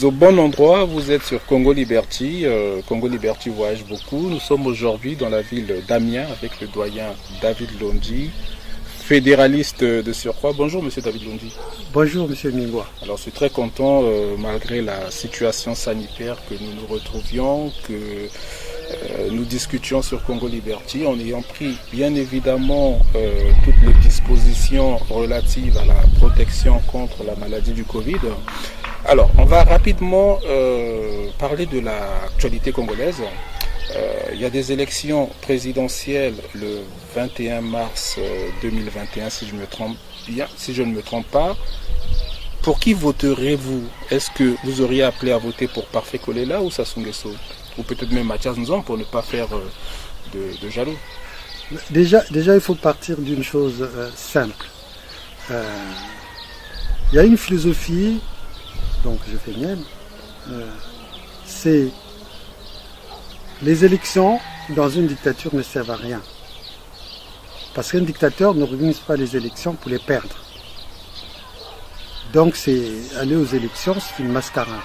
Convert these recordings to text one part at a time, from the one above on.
au bon endroit, vous êtes sur Congo Liberty. Congo Liberty voyage beaucoup. Nous sommes aujourd'hui dans la ville d'Amiens avec le doyen David Londi, fédéraliste de surcroît. Bonjour Monsieur David Londi. Bonjour Monsieur Mingwa. Alors je suis très content, malgré la situation sanitaire, que nous nous retrouvions, que nous discutions sur Congo Liberty en ayant pris bien évidemment toutes les dispositions relatives à la protection contre la maladie du Covid. Alors, on va rapidement parler de l'actualité congolaise. Il y a des élections présidentielles le 21 mars 2021, si je ne me trompe pas. Pour qui voterez-vous? Est-ce que vous auriez appelé à voter pour Parfait Kolela ou Sassou Nguesso? Ou peut-être même Mathias Nzom pour ne pas faire de jaloux? Déjà, il faut partir d'une chose simple. Il y a une philosophie, donc je fais mienne, c'est les élections dans une dictature ne servent à rien. Parce qu'un dictateur n'organise pas les élections pour les perdre. Donc c'est aller aux élections, c'est une mascarade.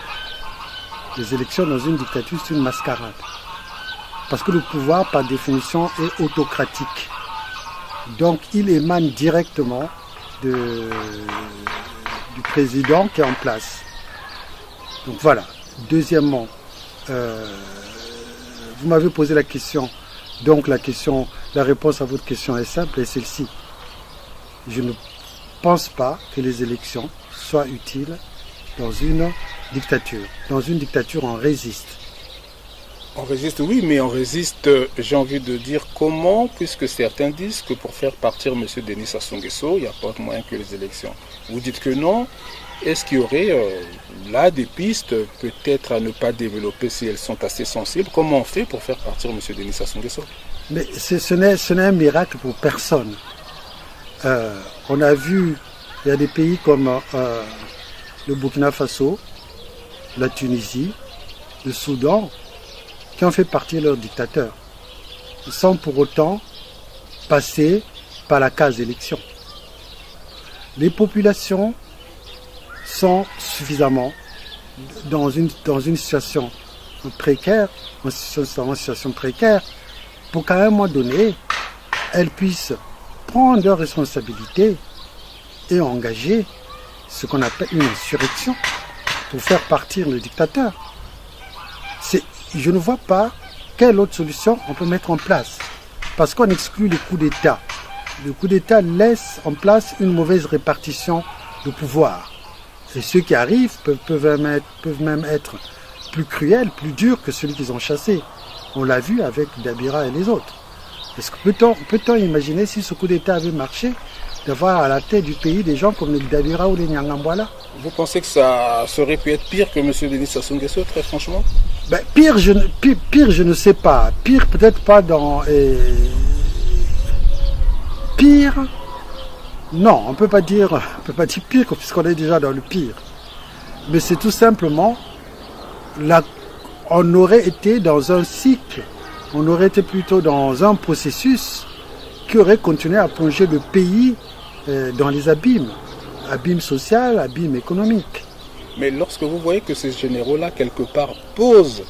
Les élections dans une dictature, c'est une mascarade. Parce que le pouvoir, par définition, est autocratique. Donc il émane directement du président qui est en place. Donc voilà. Deuxièmement, vous m'avez posé la question. Donc la réponse à votre question est simple et celle-ci. Je ne pense pas que les élections soient utiles dans une dictature. Dans une dictature, on résiste. On résiste, oui, mais on résiste, j'ai envie de dire comment, puisque certains disent que pour faire partir M. Denis Sassou Nguesso, il n'y a pas de moyen que les élections. Vous dites que non. Est-ce qu'il y aurait là des pistes peut-être à ne pas développer si elles sont assez sensibles? Comment on fait pour faire partir M. Denis Sassou Nguesso? Mais ce n'est un miracle pour personne. On a vu, il y a des pays comme le Burkina Faso, la Tunisie, le Soudan, qui ont fait partir leurs dictateurs, sans pour autant passer par la case élection. Les populations sont suffisamment dans une situation précaire, en situation précaire, pour qu'à un moment donné, elles puissent prendre leurs responsabilités et engager ce qu'on appelle une insurrection pour faire partir le dictateur. Je ne vois pas quelle autre solution on peut mettre en place. Parce qu'on exclut le coup d'État. Le coup d'État laisse en place une mauvaise répartition de pouvoir. Et ceux qui arrivent peuvent même être plus cruels, plus durs que celui qu'ils ont chassé. On l'a vu avec Dabira et les autres. Est-ce que peut-on imaginer, si ce coup d'État avait marché, d'avoir à la tête du pays des gens comme les Dabira ou les Nyangambwala? Vous pensez que ça aurait pu être pire que M. Denis Sassou Nguesso, très franchement? Ben, pire, je ne sais pas. Pire, peut-être pas dans... Pire, non, on ne peut pas dire pire, puisqu'on est déjà dans le pire. Mais c'est tout simplement, on aurait été dans un cycle, on aurait été plutôt dans un processus qui aurait continué à plonger le pays dans les abîmes social, abîmes économiques. Mais lorsque vous voyez que ces généraux-là, quelque part, posent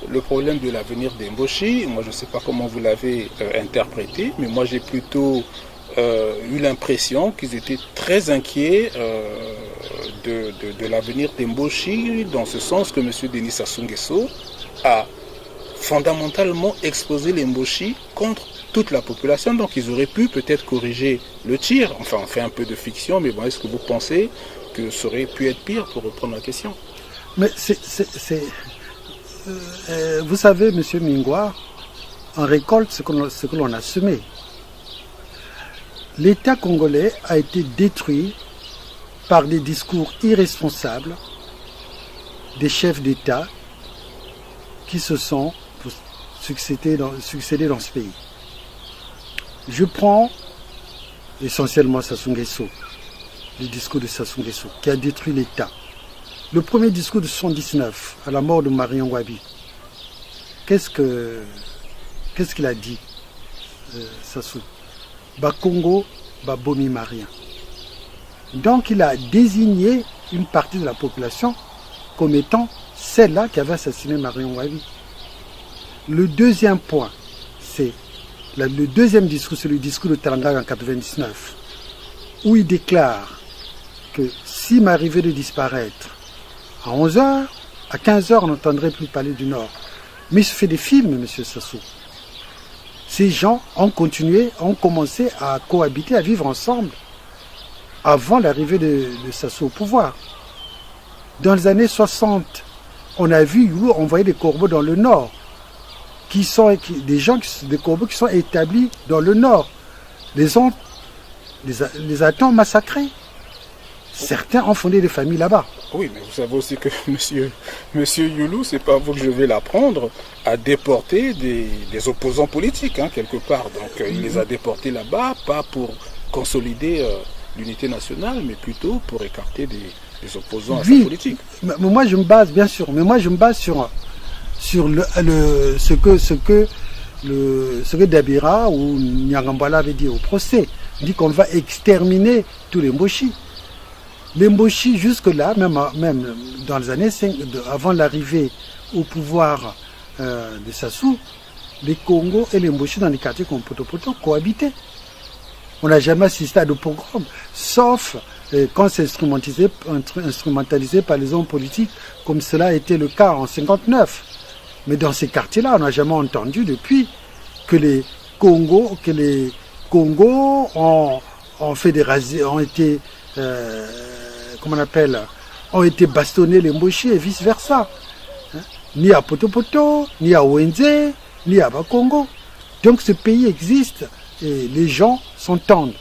le problème de l'avenir d'Emboshi, moi je ne sais pas comment vous l'avez interprété, mais moi j'ai plutôt eu l'impression qu'ils étaient très inquiets de l'avenir d'Emboshi, dans ce sens que M. Denis Sassou Nguesso a fondamentalement exposé l'Emboshi contre toute la population, donc ils auraient pu peut-être corriger le tir. Enfin, on fait un peu de fiction, mais bon, est-ce que vous pensez que ça aurait pu être pire, pour reprendre la question? Mais vous savez, M. Mingwa, on récolte ce que l'on a semé. L'État congolais a été détruit par des discours irresponsables des chefs d'État qui se sont succédés dans ce pays. Je prends essentiellement Sassou Nguesso, le discours de Sassou Nguesso, qui a détruit l'État. Le premier discours de 1979, à la mort de Marion Wabi, qu'est-ce qu'il a dit, Sassou? Congo, Bomi Marien. Donc il a désigné une partie de la population comme étant celle-là qui avait assassiné Marion Wabi. Le deuxième point, c'est le deuxième discours, c'est le discours de Teranga en 1999, où il déclare que s'il m'arrivait de disparaître à 11h, à 15h, on n'entendrait plus parler du Nord. Mais il se fait des films, M. Sassou. Ces gens ont commencé à cohabiter, à vivre ensemble avant l'arrivée de Sassou au pouvoir. Dans les années 60, on a vu Youlou envoyer des corbeaux dans le Nord, des corbeaux qui sont établis dans le Nord. Les a-t-on massacrés? Certains ont fondé des familles là-bas. Oui, mais vous savez aussi que monsieur Youlou, c'est pas vous que je vais l'apprendre, a déporté des opposants politiques, hein, quelque part. Donc il les a déportés là-bas, pas pour consolider l'unité nationale, mais plutôt pour écarter des opposants à sa politique. Mais moi je me base, bien sûr, sur ce que Dabira ou Nyangambala avait dit au procès. Il dit qu'on va exterminer tous les Mboshi. Les Mboshi, jusque-là, même dans les années 5, avant l'arrivée au pouvoir de Sassou, les Congos et les Mboshi dans les quartiers comme Potopoto cohabitaient. On n'a jamais assisté à de pogroms, sauf quand c'est instrumentalisé par les hommes politiques, comme cela a été le cas en 1959. Mais dans ces quartiers-là, on n'a jamais entendu depuis que les Congos ont fait des razzias, ont été bastonnés les Mboshi et vice-versa. Ni à Potopoto, ni à Wenze, ni à Bakongo. Donc ce pays existe et les gens s'entendent.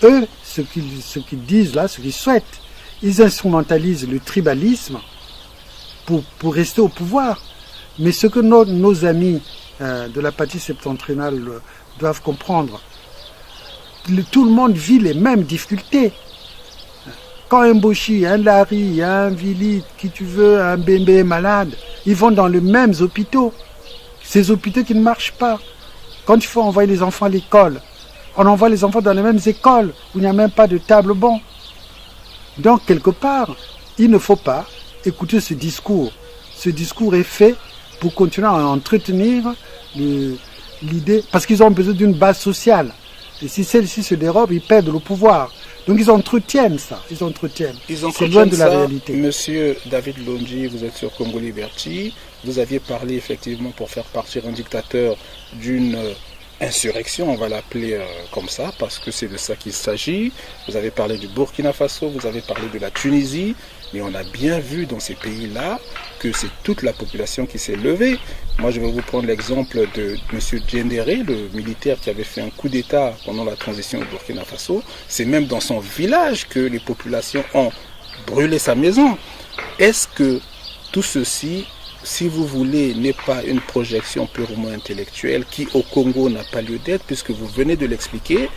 Eux, ce qu'ils disent là, ce qu'ils souhaitent, ils instrumentalisent le tribalisme pour rester au pouvoir. Mais ce que nos amis de la partie septentrionale doivent comprendre, tout le monde vit les mêmes difficultés. Quand un Mboshi, un Lari, un Vili, qui tu veux, un Bembe est malade, ils vont dans les mêmes hôpitaux. Ces hôpitaux qui ne marchent pas. Quand il faut envoyer les enfants à l'école, on envoie les enfants dans les mêmes écoles où il n'y a même pas de table banc. Donc, quelque part, il ne faut pas écouter ce discours. Ce discours est fait pour continuer à entretenir l'idée, parce qu'ils ont besoin d'une base sociale. Et si celle-ci se dérobe, ils perdent le pouvoir. Donc ils entretiennent ça, c'est loin de la réalité. Monsieur David Londji, vous êtes sur Congo Liberty, vous aviez parlé effectivement pour faire partir un dictateur d'une insurrection, on va l'appeler comme ça, parce que c'est de ça qu'il s'agit. Vous avez parlé du Burkina Faso, vous avez parlé de la Tunisie, mais on a bien vu dans ces pays-là que c'est toute la population qui s'est levée. Moi, je vais vous prendre l'exemple de M. Djendéré, le militaire qui avait fait un coup d'État pendant la transition au Burkina Faso. C'est même dans son village que les populations ont brûlé sa maison. Est-ce que tout ceci, si vous voulez, n'est pas une projection purement intellectuelle qui, au Congo, n'a pas lieu d'être, puisque vous venez de l'expliquer,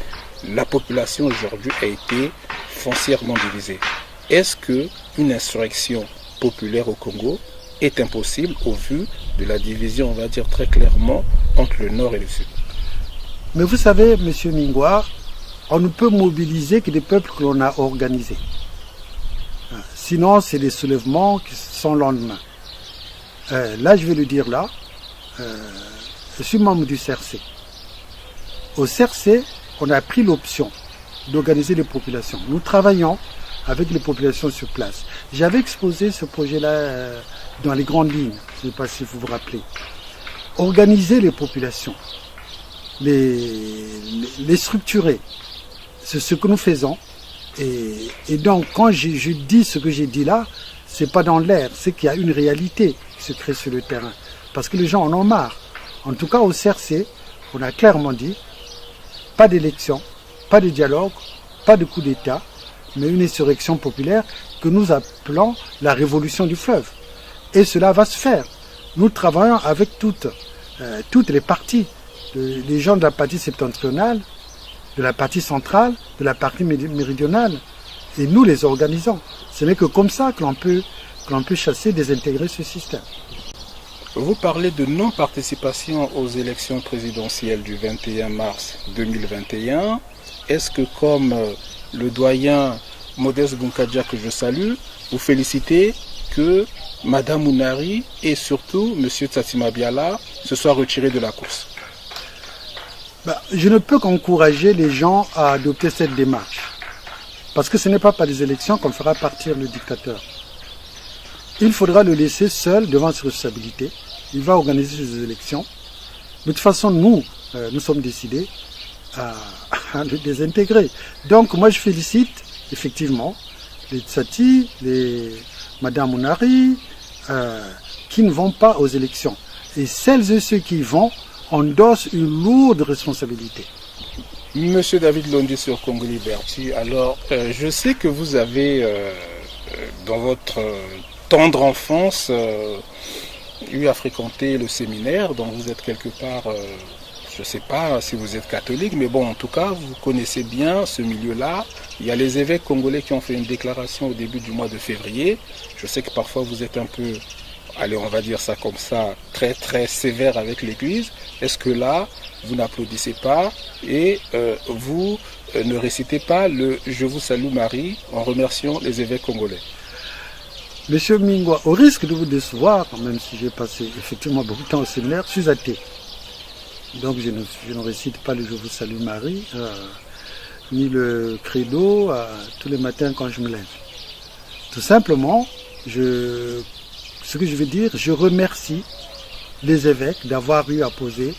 la population aujourd'hui a été foncièrement divisée. Est-ce qu'une insurrection populaire au Congo est impossible au vu de la division, on va dire très clairement, entre le Nord et le Sud? Mais vous savez, M. Mingwa, on ne peut mobiliser que des peuples que l'on a organisés. Sinon, c'est des soulèvements qui sont lendemain. Là, je vais le dire là, je suis membre du CRC. Au CRC, on a pris l'option d'organiser les populations. Nous travaillons avec les populations sur place. J'avais exposé ce projet-là dans les grandes lignes, je ne sais pas si vous vous rappelez. Organiser les populations, les structurer, c'est ce que nous faisons. Et donc, quand je dis ce que j'ai dit là, c'est pas dans l'air, c'est qu'il y a une réalité qui se crée sur le terrain. Parce que les gens en ont marre. En tout cas, au CRC, on a clairement dit, pas d'élection, pas de dialogue, pas de coup d'État, mais une insurrection populaire que nous appelons la révolution du fleuve. Et cela va se faire. Nous travaillons avec toutes les parties, les gens de la partie septentrionale, de la partie centrale, de la partie méridionale, et nous les organisons. Ce n'est que comme ça que l'on peut chasser, désintégrer ce système. Vous parlez de non-participation aux élections présidentielles du 21 mars 2021. Est-ce que, comme le doyen Modeste Bunkadja, que je salue, vous félicitez, que Madame Mounari et surtout Monsieur Tsatima Biala se soient retirés de la course? Je ne peux qu'encourager les gens à adopter cette démarche. Parce que ce n'est pas par les élections qu'on fera partir le dictateur. Il faudra le laisser seul devant ses responsabilités. Il va organiser ses élections. Mais de toute façon, nous sommes décidés à le désintégrer. Donc moi je félicite effectivement les Tsati, les Madame Mounari, qui ne vont pas aux élections. Et celles et ceux qui y vont endossent une lourde responsabilité. Monsieur David Londi sur Congo Liberty, alors je sais que vous avez dans votre tendre enfance eu à fréquenter le séminaire, dont vous êtes quelque part, je ne sais pas si vous êtes catholique, mais bon, en tout cas, vous connaissez bien ce milieu-là. Il y a les évêques congolais qui ont fait une déclaration au début du mois de février. Je sais que parfois vous êtes un peu, allez, on va dire ça comme ça, très très sévère avec l'Église. Est-ce que là, vous n'applaudissez pas et vous ne récitez pas le « Je vous salue Marie » en remerciant les évêques congolais? Monsieur Mingwa, au risque de vous décevoir, même si j'ai passé effectivement beaucoup de temps au séminaire, je suis athée. Donc je ne récite pas le « Je vous salue Marie », ni le credo tous les matins quand je me lève. Tout simplement, ce que je veux dire, je remercie les évêques d'avoir eu à poser,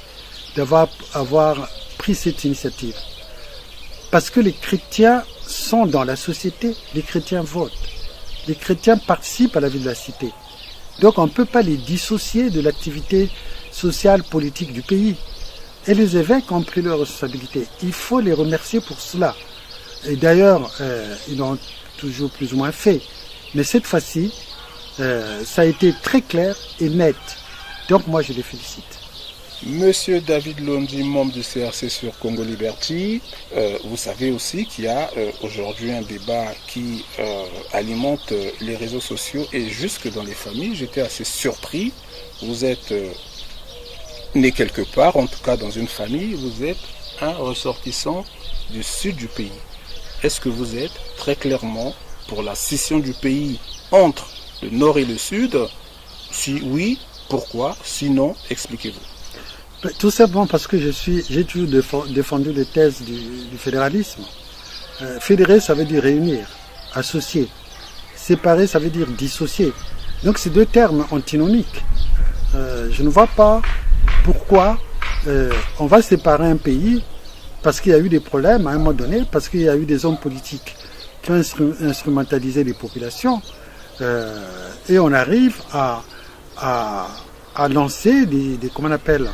d'avoir pris cette initiative. Parce que les chrétiens sont dans la société, les chrétiens votent. Les chrétiens participent à la vie de la cité. Donc on ne peut pas les dissocier de l'activité sociale, politique du pays. Et les évêques ont pris leurs responsabilités. Il faut les remercier pour cela. Et d'ailleurs, ils l'ont toujours plus ou moins fait. Mais cette fois-ci, ça a été très clair et net. Donc moi, je les félicite. Monsieur David Londi, membre du CRC sur Congo Liberty, vous savez aussi qu'il y a aujourd'hui un débat qui alimente les réseaux sociaux et jusque dans les familles. J'étais assez surpris. Vous êtes né quelque part, en tout cas dans une famille, vous êtes un ressortissant du sud du pays. Est-ce que vous êtes très clairement pour la scission du pays entre le nord et le sud? Si oui, pourquoi? Sinon, expliquez-vous. Tout simplement parce que j'ai toujours défendu les thèses du fédéralisme. Fédérer, ça veut dire réunir, associer. Séparer, ça veut dire dissocier. Donc c'est deux termes antinomiques. Je ne vois pas pourquoi on va séparer un pays parce qu'il y a eu des problèmes à un moment donné, parce qu'il y a eu des hommes politiques qui ont instrumentalisé les populations, et on arrive à lancer comment on appelle,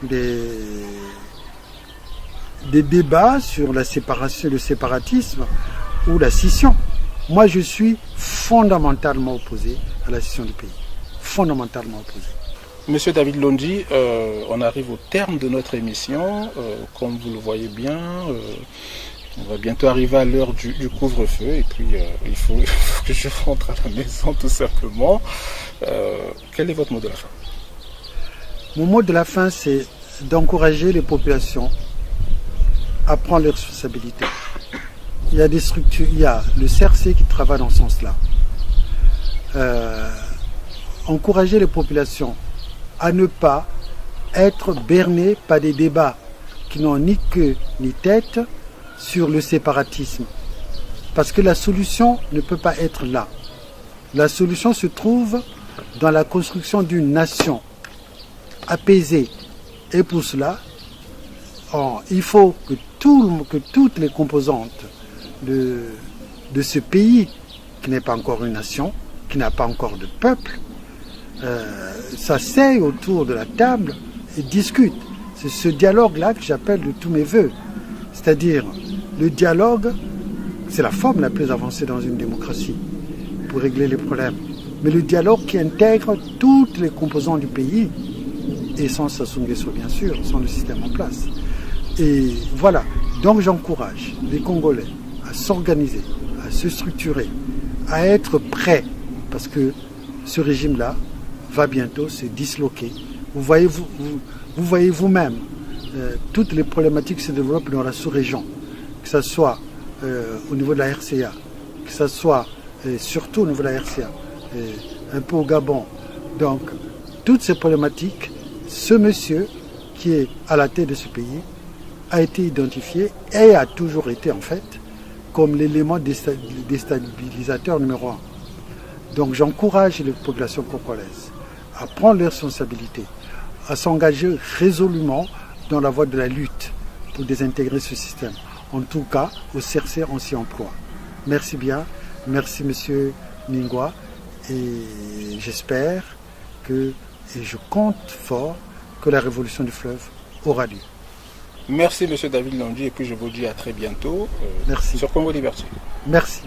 des débats sur la séparation, le séparatisme ou la scission. Moi, je suis fondamentalement opposé à la scission du pays. Fondamentalement opposé. Monsieur David Londi, on arrive au terme de notre émission. Comme vous le voyez bien, on va bientôt arriver à l'heure du couvre-feu et puis il faut que je rentre à la maison tout simplement. Quel est votre mot de la fin? Mon mot de la fin, c'est d'encourager les populations à prendre leurs responsabilités. Il y a des structures, il y a le CRC qui travaille dans ce sens-là. Encourager les populations à ne pas être bernées par des débats qui n'ont ni queue ni tête sur le séparatisme. Parce que la solution ne peut pas être là. La solution se trouve dans la construction d'une nation apaisée. Et pour cela, il faut que toutes les composantes de ce pays, qui n'est pas encore une nation, qui n'a pas encore de peuple, s'asseyent autour de la table et discutent. C'est ce dialogue-là que j'appelle de tous mes voeux. C'est-à-dire, le dialogue, c'est la forme la plus avancée dans une démocratie pour régler les problèmes. Mais le dialogue qui intègre toutes les composantes du pays, et sans Sassou Nguesso bien sûr, sans le système en place. Et voilà, donc j'encourage les Congolais à s'organiser, à se structurer, à être prêts, parce que ce régime-là va bientôt se disloquer. Vous voyez vous-même toutes les problématiques qui se développent dans la sous-région, que ce soit au niveau de la RCA, que ce soit surtout au niveau de la RCA, un peu au Gabon. Donc, toutes ces problématiques, ce monsieur qui est à la tête de ce pays a été identifié et a toujours été en fait comme l'élément déstabilisateur numéro 1. Donc j'encourage les populations congolaises à prendre leurs responsabilités, à s'engager résolument dans la voie de la lutte pour désintégrer ce système. En tout cas, au CRC, on s'y emploie. Merci bien, merci monsieur Ningwa, et j'espère que, et je compte fort, que la révolution du fleuve aura lieu. Merci monsieur David Londji, et puis je vous dis à très bientôt Merci. sur Congo Liberty. Merci.